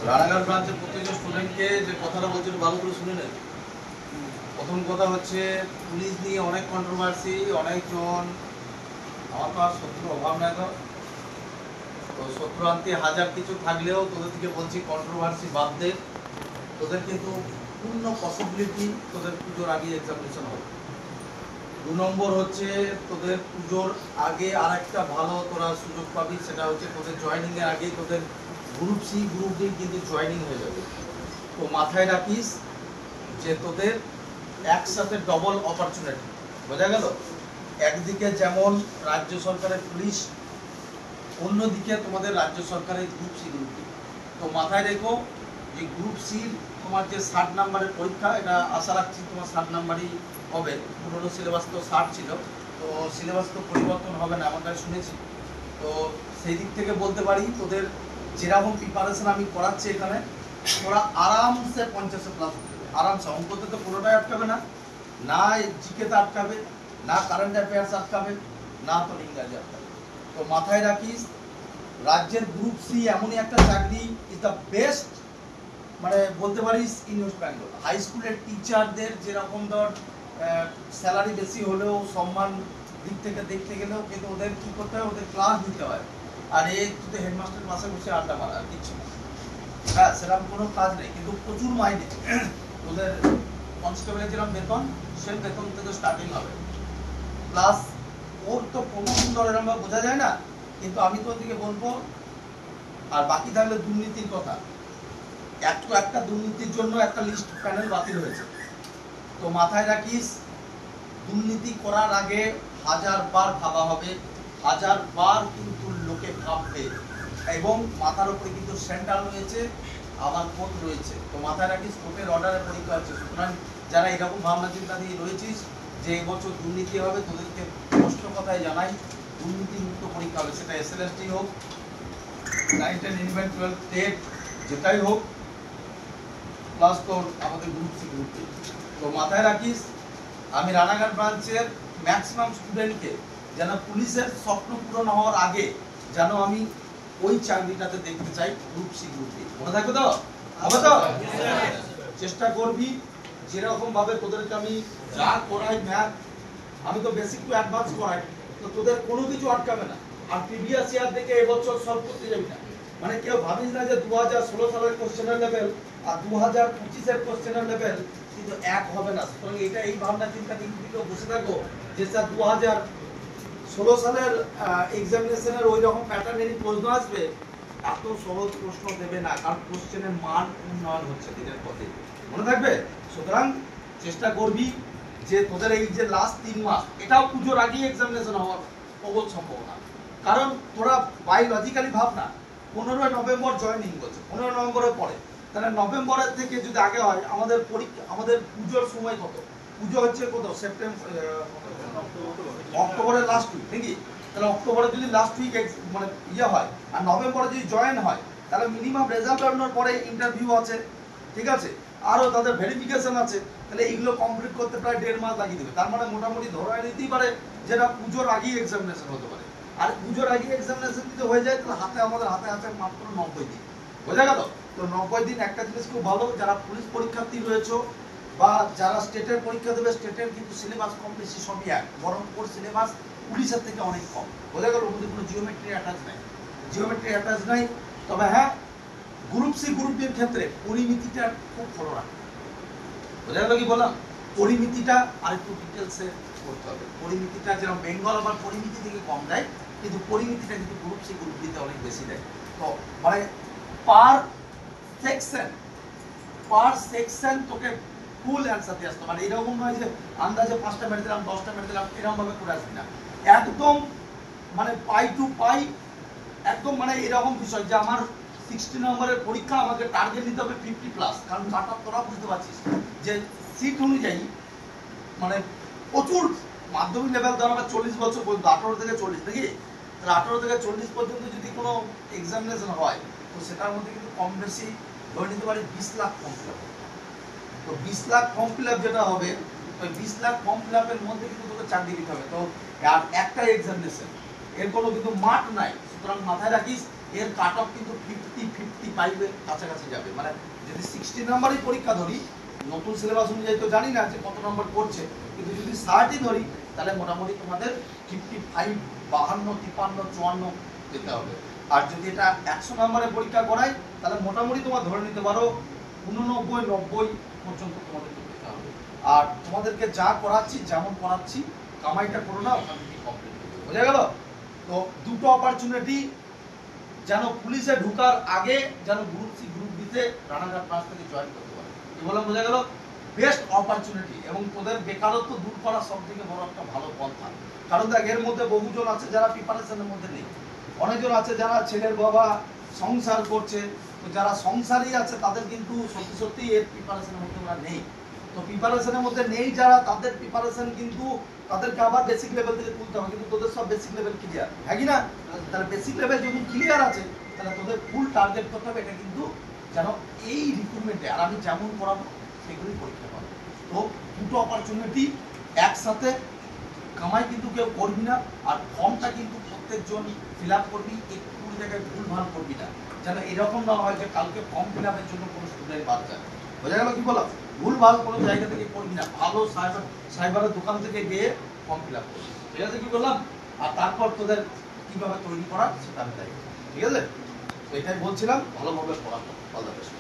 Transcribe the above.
রানাঘাট ব্রাঞ্চের প্রত্যেকজন স্টুডেন্টকে যে কথাটা বলছিল ভালো করে শুনে নেন। প্রথম কথা হচ্ছে পুলিশ নিয়ে অনেক কন্ট্রোভার্সি, অনেকজন আমার তো আর শত্রুর অভাব নাই, তো শত্রু আনতে হাজার কিছু থাকলেও তোদের থেকে বলছি কন্ট্রোভার্সি বাদ দে। তোদের কিন্তু পূর্ণ পসিবিলিটি তোদের পুজোর আগে এক্সামিনেশন হবে। 2 নম্বর হচ্ছে তোদের পুজোর আগে আর একটা ভালো তোরা সুযোগ পাবি, সেটা হচ্ছে তোদের জয়েনিংয়ের আগেই তোদের গ্রুপ সি গ্রুপ ডি কিন্তু জয়েনিং হয়ে যাবে। তো মাথায় রাখিস যে তোদের একসাথে ডবল অপরচুনিটি, বোঝা গেল? একদিকে যেমন রাজ্য সরকারের পুলিশ, অন্যদিকে তোমাদের রাজ্য সরকারের গ্রুপ সি গ্রুপ ডি। তো মাথায় রেখো যে গ্রুপ সির তোমার যে 60 নম্বরের পরীক্ষা, এটা আশা রাখছি তোমার 60 নম্বরই হবে। পুরোনো সিলেবাস তো 60 ছিল, তো সিলেবাস তো পরিবর্তন হবে না এমনটাই শুনেছি। তো সেই দিক থেকে বলতে পারি তোদের যেরকম প্রিপারেশন আমি করাচ্ছি এখানে, তোরা আরামসে 50 প্লাস আরামসে। অঙ্কতে তো কোনোটাই আটকাবে না, না জিকেতে আটকাবে, না কারেন্ট অ্যাফেয়ার্স আটকাবে, না তোর ইংরাজি আটকাবে। তো মাথায় রাখিস রাজ্যের গ্রুপ সি এমনই একটা চাকরি, ইজ দ্য বেস্ট, মানে বলতে পারিস ইন ওয়েস্ট বেঙ্গল। হাই স্কুলের টিচারদের যেরকম ধর স্যালারি বেশি হলেও সম্মান দিক থেকে দেখতে গেলেও কিন্তু ওদের কী করতে হয়, ওদের ক্লাস দিতে হয়। আর এই তুই হেডমাস্টার পাশে বসে আড্ডা মারা আর কিচ্ছু না। হ্যাঁ, সেরকম কোনো কাজ নেই, কিন্তু প্রচুর মাইনে। ওদের কনস্টেবলের যেরকম বেতন, সেই বেতন থেকে স্টার্টিং হবে। প্লাস ওর তো প্রমোশন দর এরকম বোঝা যায় না, কিন্তু আমি তো ওদিকে বলবো। আর বাকি থাকলে দুর্নীতির কথা, একটা দুর্নীতির জন্য একটা লিস্ট প্যানেল বাতিল হয়েছে। তো মাথায় রাখিস দুর্নীতি করার আগে 1000 বার ভাবা হবে, 1000 বার কিন্তু লোকে ভাববে। এবং মাথার উপরে কিন্তু সেন্ট্রাল রয়েছে, আবার কোর্ট রয়েছে। তো মাথায় রাখিস কোর্টের অর্ডারে পরীক্ষা হচ্ছে। সুতরাং যারা এরকম ভাবনা চিন্তা দিয়ে রয়েছিস যে এবছর দুর্নীতি হবে, তোদেরকে স্পষ্ট কথায় জানাই দুর্নীতি মুক্ত পরীক্ষা হবে। সেটা SLST হোক, 9, 10, 11, 12, 10 যেটাই হোক, প্লাস তোর আমাদের গ্রুপ সি গ্রুপ ডি। তো মাথায় রাখিস আমি রানাঘাট ব্রাঞ্চের ম্যাক্সিমাম স্টুডেন্টকে যেন পুলিশের স্বপ্ন পূরণ হওয়ার আগে যেন আমি ওই চাকরিটাতে দেখতে চাই, গ্রুপ সি গ্রুপ ডি। মনে থাকবে তো? হবে তো? চেষ্টা করবি যেরকম ভাবে তোদেরকে আমি যা করাই ম্যাথ, আমি তো বেসিক টু অ্যাডভান্স করাই, তো তোদের কোনো কিছু আটকাবে না। আর প্রিভিয়াস ইয়ার দেখে এবছর সলভ করতে যাবি না। মানে কেউ ভাবিস না যে 2016 সালের কোশ্চেনের লেভেল আর 2025-এর কোশ্চেনের লেভেল কিন্তু এক হবে না। সুতরাং এটা এই ভাবনা চিন্তা কিন্তু বসে থাকো যে স্যার 2016 সালের এক্সামিনেশনের ওই রকম প্যাটার্নেরই প্রশ্ন আসবে, এত সহজ প্রশ্ন দেবে না, কারণ কোশ্চেনের মান উন্নয়ন হচ্ছে দিনের পথে। মনে থাকবে? সুতরাং চেষ্টা করবি যে তোদের এই যে লাস্ট 3 মাস, এটাও পুজোর আগেই এক্সামিনেশন হওয়ার প্রবল সম্ভাবনা। কারণ তোরা বায়োলজিক্যালি ভাব না, 15 নভেম্বর জয়েনিং বলছে, 15 নভেম্বরের পরে, তাহলে নভেম্বরের থেকে যদি আগে হয় আমাদের পরীক্ষা, আমাদের পুজোর সময় কত? পুজো হচ্ছে কত? সেপ্টেম্বর, অক্টোবরের লাস্ট উইক নাকি? তাহলে অক্টোবরে যদি লাস্ট উইক মানে ইয়ে হয় আর নভেম্বরে যদি জয়েন হয়, তাহলে মিনিমাম রেজাল্ট আনার পরে ইন্টারভিউ আছে, ঠিক আছে, আরও তাদের ভেরিফিকেশন আছে। তাহলে এইগুলো কমপ্লিট করতে প্রায় 1.5 মাস লাগিয়ে দেবে। তার মানে মোটামুটি ধরে নিতেই পারে যেটা পুজোর আগেই এক্সামিনেশন হতে পারে। আর পুজোর আগে এক্সামিনেশন যদি হয়ে যায় তাহলে আমাদের হাতে আছে মাত্র 90 দিন। বোঝা গেল? তো 90 দিন একটা জিনিস খুব ভালো, যারা পুলিশ পরীক্ষার্থী রয়েছে বা যারা স্টেটের পরীক্ষা দেবে, স্টেটের কিন্তু সিলেবাস কম বেশি সবই এক, বরং ওর সিলেবাস পুলিশের থেকে অনেক কম। বোঝা গেল? ওদের কোনো জিওমেট্রি অ্যাটাচ নাই, জিওমেট্রি অ্যাটাচ নাই। তবে হ্যাঁ, গ্রুপ সি গ্রুপ ডির ক্ষেত্রে পরিমিতিটা খুব ফলো রাখবে। বোঝা গেল কি বললাম? পরিমিতিটা আরেকটু ডিটেলসে করতে হবে। পরিমিতিটা যেরকম বেঙ্গল আবার পরিমিতি থেকে কম দেয়, কিন্তু পরিমিতিটা কিন্তু গ্রুপ সি গ্রুপ ডিতে অনেক বেশি দেয়। তো মানে পার সেকশন তোকে ফুল অ্যান্সার দিয়ে আসতো। মানে এরকম নয় যে আন্দাজে 5টা মেরে দিলাম, 10টা মেরে দিলাম, এরকম ভাবে করে আসবি না। একদম মানে পাই টু পাই, একদম মানে এরকম বিষয় যে আমার 60 নম্বরের পরীক্ষা, আমাকে টার্গেট নিতে হবে 50 প্লাস। কারণ কাট অফ তোরা বুঝতে পারছিস যে সিট অনুযায়ী মানে প্রচুর মাধ্যমিক লেভেল ধর আবার 40 বছর পর্যন্ত, 18 থেকে 40 নাকি? তাহলে 18 থেকে 40 পর্যন্ত যদি কোনো এক্সামিনেশন হয়, তো সেটার মধ্যে কিন্তু কম বেশি ধরে নিতে পারি 20 লাখ ফর্ম ফিল আপ। তো 20 লাখ ফর্ম ফিল আপ যেটা হবে, ওই 20 লাখ ফর্ম ফিল আপের মধ্যে কিন্তু তোকে চাকরি দিতে হবে। তো আর একটাই এক্সামিনেশন, এর কোনো কিন্তু মাঠ নাই। সুতরাং মাথায় রাখিস এর কাট অফ কিন্তু 50-50 65-এর কাছাকাছি যাবে। মানে যদি 60 নাম্বারই পরীক্ষা ধরি, নতুন সিলেবাস অনুযায়ী তো জানি না যে কত নম্বর করছে, কিন্তু যদি 60ই ধরি তাহলে মোটামুটি তোমাদের 55, 52, 53, 54 যেতে হবে। আর যদি এটা 100 নম্বরের পরীক্ষা করাই তাহলে মোটামুটি তোমার ধরে নিতে পারো 89, 90 পর্যন্ত তোমাদেরকে যেতে হবে। আর তোমাদেরকে যা করাচ্ছি, যেমন করাচ্ছি, কামাইটা করো না, ওখান থেকে কমপ্লিট করবে। বোঝা গেল? তো দুটো অপরচুনিটি, যেন পুলিশে ঢোকার আগে যেন গ্রুপ সি গ্রুপ বিতে রানাঘাট ব্রাঞ্চ থেকে জয়েন করতে পারে। কি বললাম বোঝা গেল? বেস্ট অপরচুনিটি এবং তোদের বেকারত্ব দূর করার সব থেকে বড় একটা ভালো পন্থা। কারণ দেখ, এর মধ্যে বহুজন আছে যারা প্রিপারেশনের মধ্যে নেই, অনেকজন আছে যারা ছেলের বাবা, সংসার করছে। তো যারা সংসারই আছে তাদের কিন্তু সত্যি সত্যি এর প্রিপারেশনের মধ্যে ওরা নেই। তো প্রিপারেশনের মধ্যে নেই যারা, তাদের প্রিপারেশন কিন্তু তাদেরকে আবার বেসিক লেভেল থেকে তুলতে হবে। কিন্তু তোদের সব বেসিক লেভেল ক্লিয়ার, হ্যাঁ কি না? তাহলে বেসিক লেভেল যখন ক্লিয়ার আছে তাহলে তোদের ফুল টার্গেট করতে হবে এটা কিন্তু যেন এই রিক্রুটমেন্টে, আর আমি যেমন করাবো সেগুলোই পরীক্ষা পাবো। তো দুটো অপরচুনিটি একসাথে, কামাই কিন্তু কেউ করবি না। আর ফর্মটা কিন্তু প্রত্যেকজন ফিল আপ করবি, একটু কোনো জায়গায় ভুল ভাল করবি না, যেন এরকম না হয় যে কালকে ফর্ম ফিল আপের জন্য কোনো স্টুডেন্ট বাদ যায়। বোঝা গেল কি বললাম? ভুল ভাল কোনো জায়গা থেকে করবি না, ভালো সাইবারের দোকান থেকে গিয়ে ফর্ম ফিল আপ করবি। ঠিক আছে? কি বললাম? আর তারপর তোদের কিভাবে তৈরি করা সেটা আমি তাই, ঠিক আছে? তো এটাই বলছিলাম, ভালোভাবে পড়াবো। All the best.